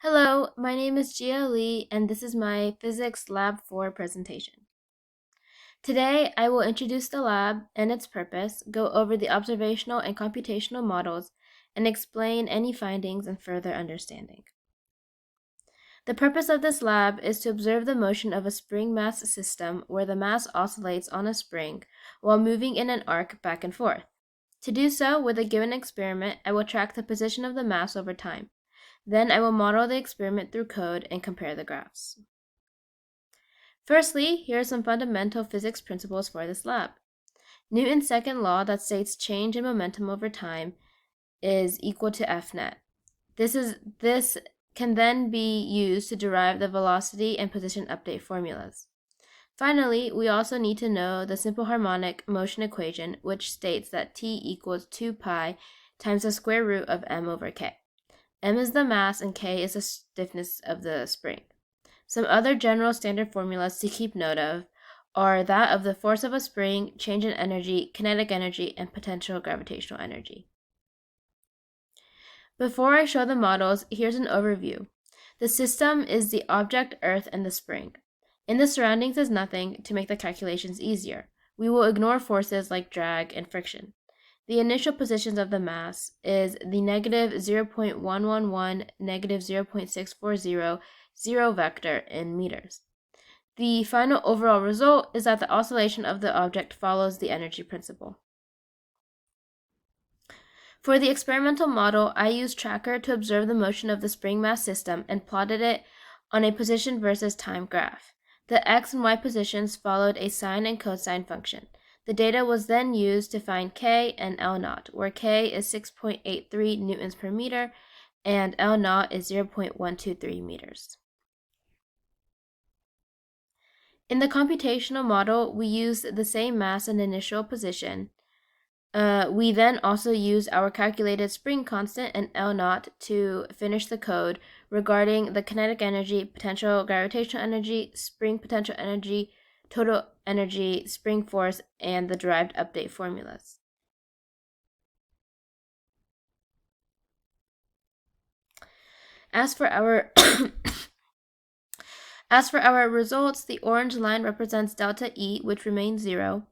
Hello, my name is Gia Lee, and this is my Physics Lab 4 presentation. Today, I will introduce the lab and its purpose, go over the observational and computational models, and explain any findings and further understanding. The purpose of this lab is to observe the motion of a spring mass system where the mass oscillates on a spring while moving in an arc back and forth. To do so with a given experiment, I will track the position of the mass over time. Then I will model the experiment through code and compare the graphs. Firstly, here are some fundamental physics principles for this lab. Newton's second law that states change in momentum over time is equal to F net. This can then be used to derive the velocity and position update formulas. Finally, we also need to know the simple harmonic motion equation, which states that T equals 2 pi times the square root of m over k. M is the mass and K is the stiffness of the spring. Some other general standard formulas to keep note of are that of the force of a spring, change in energy, kinetic energy, and potential gravitational energy. Before I show the models, here's an overview. The system is the object, Earth, and the spring. In the surroundings is nothing to make the calculations easier. We will ignore forces like drag and friction. The initial positions of the mass is the negative 0.111, negative 0.640, 0 vector in meters. The final overall result is that the oscillation of the object follows the energy principle. For the experimental model, I used Tracker to observe the motion of the spring mass system and plotted it on a position versus time graph. The x and y positions followed a sine and cosine function. The data was then used to find K and L naught, where K is 6.83 newtons per meter and L naught is 0.123 meters. In the computational model, we used the same mass and initial position. We then also used our calculated spring constant and L naught to finish the code regarding the kinetic energy, potential gravitational energy, spring potential energy, total energy, spring force, and the derived update formulas. As for our results, the orange line represents delta E, which remains 0.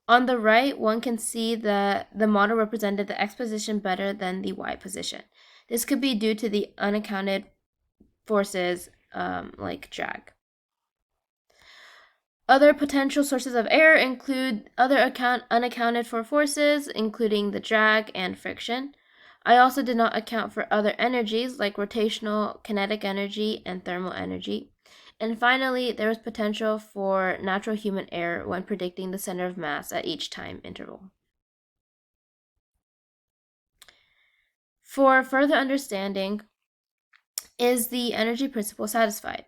On the right, one can see that the model represented the x position better than the y position. This could be due to the unaccounted forces like drag. Other potential sources of error include other unaccounted for forces, including the drag and friction. I also did not account for other energies like rotational, kinetic energy, and thermal energy. And finally, there was potential for natural human error when predicting the center of mass at each time interval. For further understanding, is the energy principle satisfied?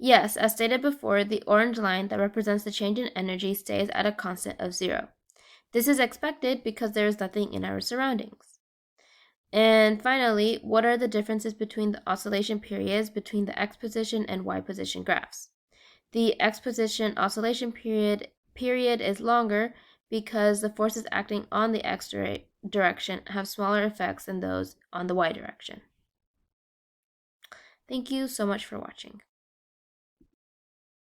Yes, as stated before, the orange line that represents the change in energy stays at a constant of 0. This is expected because there is nothing in our surroundings. And finally, what are the differences between the oscillation periods between the x position and y position graphs? The x position oscillation period is longer because the forces acting on the x direction have smaller effects than those on the y direction. Thank you so much for watching.